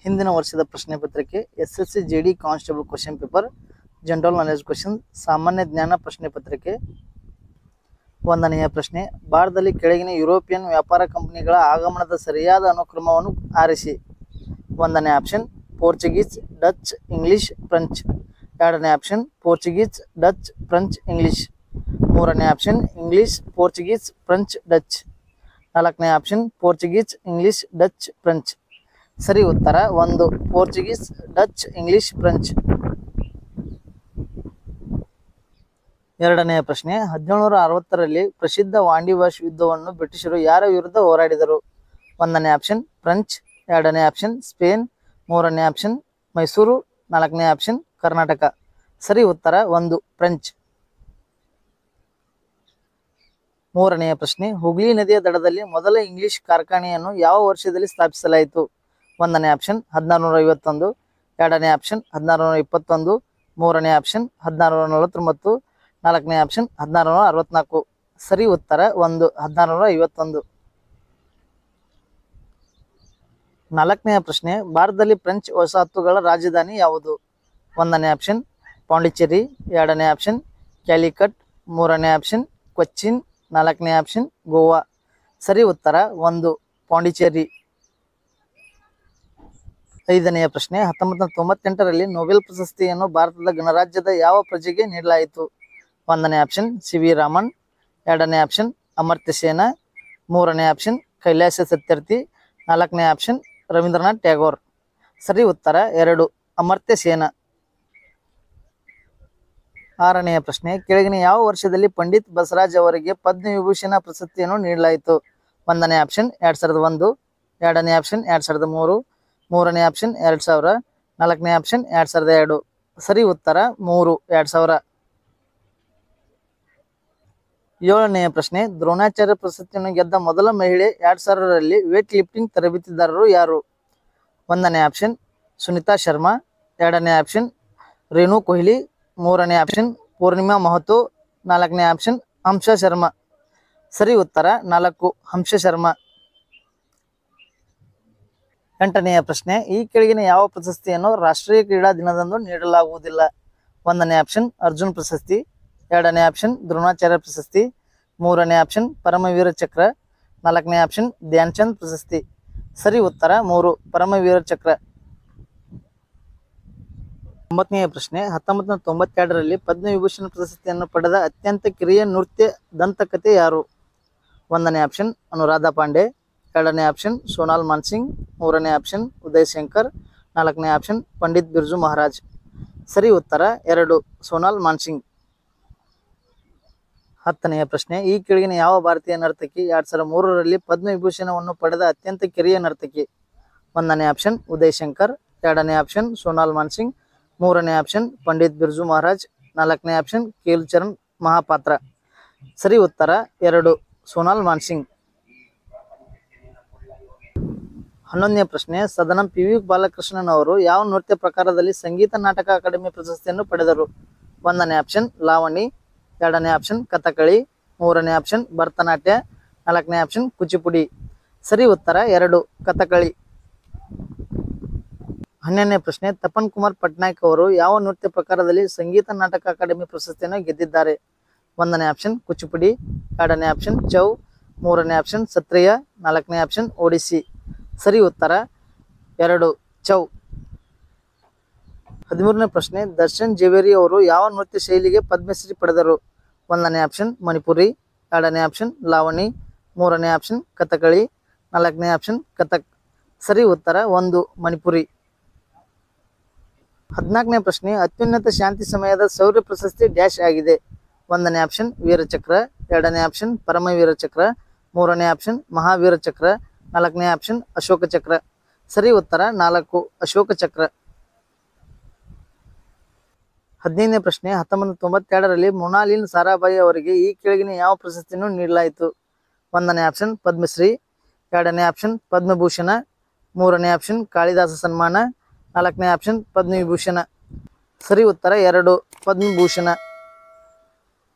ಹಿಂದಿನ ವರ್ಷದ ಪ್ರಶ್ನೆ ಪತ್ರಿಕೆ SSC JD constable question paper general knowledge question ಸಾಮಾನ್ಯ ಜ್ಞಾನ ಪ್ರಶ್ನೆ ಪತ್ರಿಕೆ. ಒಂದನೆಯ ಪ್ರಶ್ನೆ, ಭಾರತದಲ್ಲಿ ಕೆಳಗಿನ ಯುರೋಪಿಯನ್ ವ್ಯಾಪಾರ ಕಂಪನಿಗಳ ಆಗಮನದ ಸರಿಯಾದ ಅನುಕ್ರಮವನ್ನು ಆರಿಸಿ. ಒಂದನೇ option Portuguese, Dutch, English, French. ಎರಡನೇ option Portuguese, Dutch, French, English. ಮೂರನೇ option English, Portuguese, French, Dutch. ನಾಲ್ಕನೇ option Portuguese, English, Dutch, French. ಸರಿ ಉತ್ತರ 1 ಪೋರ್ಚುಗೀಸ್, ಡಚ್, ಇಂಗ್ಲಿಷ್, ಫ್ರೆಂಚ್. ಎರಡನೆಯ ಪ್ರಶ್ನೆ, 1760ರಲ್ಲಿ ಪ್ರಸಿದ್ಧ ವಾಂಡಿವಾಶ್ ಯುದ್ಧವನ್ನು ಬ್ರಿಟಿಷರು ಯಾರ ವಿರುದ್ಧ ಹೋರಾಡಿದರು? ಒಂದನೇ ಆಪ್ಷನ್ ಫ್ರೆಂಚ್, ಎರಡನೇ ಆಪ್ಷನ್ ಸ್ಪೇನ್, ಮೂರನೇ ಆಪ್ಷನ್ ಮೈಸೂರು, ನಾಲ್ಕನೇ ಆಪ್ಷನ್ ಕರ್ನಾಟಕ. ಸರಿ ಉತ್ತರ 1 ಫ್ರೆಂಚ್. ಮೂರನೆಯ ಪ್ರಶ್ನೆ, ಹುಗ್ಲಿ ನದಿಯ ದಡದಲ್ಲಿ ಮೊದಲ ಇಂಗ್ಲಿಷ್ ಕಾರ್ಖಾನೆಯನ್ನು ಯಾವ ವರ್ಷದಲ್ಲಿ ಸ್ಥಾಪಿಸಲಾಯಿತು? ಒಂದನೇ ಆಪ್ಷನ್ 1651, ಎರಡನೇ ಆಪ್ಷನ್ 1621, ಮೂರನೇ ಆಪ್ಷನ್ 1649, ನಾಲ್ಕನೇ ಆಪ್ಷನ್ 1664. ಸರಿ ಉತ್ತರ 1 1651. ನಾಲ್ಕನೆಯ ಪ್ರಶ್ನೆ, ಭಾರತದಲ್ಲಿ ಫ್ರೆಂಚ್ ವಸಾಹತುಗಳ ರಾಜಧಾನಿ ಯಾವುದು? ಒಂದನೇ ಆಪ್ಷನ್ ಪಾಂಡಿಚೇರಿ, ಎರಡನೇ ಆಪ್ಷನ್ ಕ್ಯಾಲಿಕಟ್, ಮೂರನೇ ಆಪ್ಷನ್ ಕೊಚ್ಚಿನ್, ನಾಲ್ಕನೇ ಆಪ್ಷನ್ ಗೋವಾ. ಸರಿ ಉತ್ತರ 1 ಪಾಂಡಿಚೇರಿ. ಐದನೆಯ ಪ್ರಶ್ನೆ, 1998ರಲ್ಲಿ ನೊಬೆಲ್ ಪ್ರಶಸ್ತಿಯನ್ನು ಭಾರತದ ಗಣರಾಜ್ಯದ ಯಾವ ಪ್ರಜೆಗೆ ನೀಡಲಾಯಿತು? ಒಂದನೇ ಆಪ್ಷನ್ CV ರಾಮನ್, ಎರಡನೇ ಆಪ್ಷನ್ ಅಮರ್ತ್ಯ ಸೇನ್, ಮೂರನೇ ಆಪ್ಷನ್ ಕೈಲಾಸ ಸತ್ಯಾರ್ಥಿ, ನಾಲ್ಕನೇ ಆಪ್ಷನ್ ರವೀಂದ್ರನಾಥ್ ಟ್ಯಾಗೋರ್. ಸರಿ ಉತ್ತರ 2 ಅಮರ್ತ್ಯ ಸೇನ್. ಆರನೆಯ ಪ್ರಶ್ನೆ, ಕೆಳಗಿನ ಯಾವ ವರ್ಷದಲ್ಲಿ ಪಂಡಿತ್ ಬಸವರಾಜ್ ಅವರಿಗೆ ಪದ್ಮವಿಭೂಷಣ ಪ್ರಶಸ್ತಿಯನ್ನು ನೀಡಲಾಯಿತು? ಒಂದನೇ ಆಪ್ಷನ್ 2001, ಎರಡನೇ ಆಪ್ಷನ್ 2003, ಮೂರನೇ ಆಪ್ಷನ್ 2000, ನಾಲ್ಕನೇ ಆಪ್ಷನ್ 2002. ಸರಿ ಉತ್ತರ 3 2000. ಏಳನೆಯ ಪ್ರಶ್ನೆ, ದ್ರೋಣಾಚಾರ್ಯ ಪ್ರಶಸ್ತಿಯನ್ನು ಗೆದ್ದ ಮೊದಲ ಮಹಿಳೆ 2000ರಲ್ಲಿ ವೇಟ್ ಲಿಫ್ಟಿಂಗ್ ತರಬೇತಿದಾರರು ಯಾರು? ಒಂದನೇ ಆಪ್ಷನ್ ಸುನಿತಾ ಶರ್ಮಾ, ಎರಡನೇ ಆಪ್ಷನ್ ರೇಣು ಕೊಹ್ಲಿ, ಮೂರನೇ ಆಪ್ಷನ್ ಪೂರ್ಣಿಮಾ ಮಹತೋ, ನಾಲ್ಕನೇ ಆಪ್ಷನ್ ಹಂಸ ಶರ್ಮಾ. ಸರಿ ಉತ್ತರ 4 ಹಂಸ ಶರ್ಮಾ. ಎಂಟನೆಯ ಪ್ರಶ್ನೆ, ಈ ಕೆಳಗಿನ ಯಾವ ಪ್ರಶಸ್ತಿಯನ್ನು ರಾಷ್ಟ್ರೀಯ ಕ್ರೀಡಾ ದಿನದಂದು ನೀಡಲಾಗುವುದಿಲ್ಲ? ಒಂದನೇ ಆಪ್ಷನ್ ಅರ್ಜುನ್ ಪ್ರಶಸ್ತಿ, ಎರಡನೇ ಆಪ್ಷನ್ ದ್ರೋಣಾಚಾರ್ಯ ಪ್ರಶಸ್ತಿ, ಮೂರನೇ ಆಪ್ಷನ್ ಪರಮವೀರ ಚಕ್ರ, ನಾಲ್ಕನೇ ಆಪ್ಷನ್ ಧ್ಯಾನ್ ಚಂದ್ ಪ್ರಶಸ್ತಿ. ಸರಿ ಉತ್ತರ 3 ಪರಮವೀರ ಚಕ್ರ. ಒಂಬತ್ತನೆಯ ಪ್ರಶ್ನೆ, 1992ರಲ್ಲಿ ಪದ್ಮವಿಭೂಷಣ ಪ್ರಶಸ್ತಿಯನ್ನು ಪಡೆದ ಅತ್ಯಂತ ಕಿರಿಯ ನೃತ್ಯ ದಂತಕಥೆ ಯಾರು? ಒಂದನೇ ಆಪ್ಷನ್ ಅನುರಾಧಾ ಪಾಂಡೆ, ಎರಡನೇ ಆಪ್ಷನ್ ಸೋನಾಲ್ ಮಾನ್ಸಿಂಗ್, ಮೂರನೇ ಆಪ್ಷನ್ ಉದಯ್ ಶಂಕರ್, ನಾಲ್ಕನೇ ಆಪ್ಷನ್ ಪಂಡಿತ್ ಬಿರ್ಜು ಮಹಾರಾಜ್. ಸರಿ ಉತ್ತರ 2 ಸೋನಾಲ್ ಮಾನ್ಸಿಂಗ್. 10ನೆಯ ಪ್ರಶ್ನೆ, ಈ ಕೆಳಗಿನ ಯಾವ ಭಾರತೀಯ ನರ್ತಕಿ 2003ರಲ್ಲಿ ಪದ್ಮವಿಭೂಷಣವನ್ನು ಪಡೆದ ಅತ್ಯಂತ ಕಿರಿಯ ನರ್ತಕಿ? ಒಂದನೇ ಆಪ್ಷನ್ ಉದಯ್ ಶಂಕರ್, ಎರಡನೇ ಆಪ್ಷನ್ ಸೋನಾಲ್ ಮಾನ್ಸಿಂಗ್, ಮೂರನೇ ಆಪ್ಷನ್ ಪಂಡಿತ್ ಬಿರ್ಜು ಮಹಾರಾಜ್, ನಾಲ್ಕನೇ ಆಪ್ಷನ್ ಕೇಲ್ಚರಣ್ ಮಹಾಪಾತ್ರ. ಸರಿ ಉತ್ತರ 2 ಸೋನಾಲ್ ಮಾನ್ಸಿಂಗ್. 11ನೇ ಪ್ರಶ್ನೆ, ಸದನಂ PV ಬಾಲಕೃಷ್ಣನ್ ಅವರು ಯಾವ ನೃತ್ಯ ಪ್ರಕಾರದಲ್ಲಿ ಸಂಗೀತ ನಾಟಕ ಅಕಾಡೆಮಿ ಪ್ರಶಸ್ತಿಯನ್ನು ಪಡೆದರು? ಒಂದನೇ ಆಪ್ಷನ್ ಲಾವಣಿ, ಎರಡನೇ ಆಪ್ಷನ್ ಕಥಕಳಿ, ಮೂರನೇ ಆಪ್ಷನ್ ಭರತನಾಟ್ಯ, ನಾಲ್ಕನೇ ಆಪ್ಷನ್ ಕುಚಿಪುಡಿ. ಸರಿ ಉತ್ತರ 2 ಕಥಕಳಿ. 12ನೇ ಪ್ರಶ್ನೆ, ತಪನ್ ಕುಮಾರ್ ಪಟ್ನಾಯಕ್ ಅವರು ಯಾವ ನೃತ್ಯ ಪ್ರಕಾರದಲ್ಲಿ ಸಂಗೀತ ನಾಟಕ ಅಕಾಡೆಮಿ ಪ್ರಶಸ್ತಿಯನ್ನು ಗೆದ್ದಿದ್ದಾರೆ? ಒಂದನೇ ಆಪ್ಷನ್ ಕುಚಿಪುಡಿ, ಎರಡನೇ ಆಪ್ಷನ್ ಚೌ, ಮೂರನೇ ಆಪ್ಷನ್ ಸತ್ರಿಯ, ನಾಲ್ಕನೇ ಆಪ್ಷನ್ ಒಡಿಸ್ಸಿ. ಸರಿ ಉತ್ತರ 2 ಚೌ. 13ನೇ ಪ್ರಶ್ನೆ, ದರ್ಶನ್ ಜವೇರಿ ಅವರು ಯಾವ ನೃತ್ಯ ಶೈಲಿಗೆ ಪದ್ಮಶ್ರೀ ಪಡೆದರು? ಒಂದನೇ ಆಪ್ಷನ್ ಮಣಿಪುರಿ, ಎರಡನೇ ಆಪ್ಷನ್ ಲಾವಣಿ, ಮೂರನೇ ಆಪ್ಷನ್ ಕಥಕಳಿ, ನಾಲ್ಕನೇ ಆಪ್ಷನ್ ಕಥಕ್. ಸರಿ ಉತ್ತರ 1 ಮಣಿಪುರಿ. 14ನೇ ಪ್ರಶ್ನೆ, ಅತ್ಯುನ್ನತ ಶಾಂತಿ ಸಮಯದ ಶೌರ್ಯ ಪ್ರಶಸ್ತಿ ಡ್ಯಾಶ್ ಆಗಿದೆ? ಒಂದನೇ ಆಪ್ಷನ್ ವೀರಚಕ್ರ, ಎರಡನೇ ಆಪ್ಷನ್ ಪರಮವೀರ ಚಕ್ರ, ಮೂರನೇ ಆಪ್ಷನ್ ಮಹಾವೀರ ಚಕ್ರ, ನಾಲ್ಕನೇ ಆಪ್ಷನ್ ಅಶೋಕ ಚಕ್ರ. ಸರಿ ಉತ್ತರ 4 ಅಶೋಕ ಚಕ್ರ. 15ನೇ ಪ್ರಶ್ನೆ, 1992ರಲ್ಲಿ ಮೃಣಾಲಿನಿ ಸಾರಾಭಾಯಿ ಅವರಿಗೆ ಈ ಕೆಳಗಿನ ಯಾವ ಪ್ರಶಸ್ತಿಯನ್ನು ನೀಡಲಾಯಿತು? ಒಂದನೇ ಆಪ್ಷನ್ ಪದ್ಮಶ್ರೀ, ಎರಡನೇ ಆಪ್ಷನ್ ಪದ್ಮಭೂಷಣ, ಮೂರನೇ ಆಪ್ಷನ್ ಕಾಳಿದಾಸ ಸನ್ಮಾನ, ನಾಲ್ಕನೇ ಆಪ್ಷನ್ ಪದ್ಮವಿಭೂಷಣ. ಸರಿ ಉತ್ತರ 2 ಪದ್ಮಭೂಷಣ.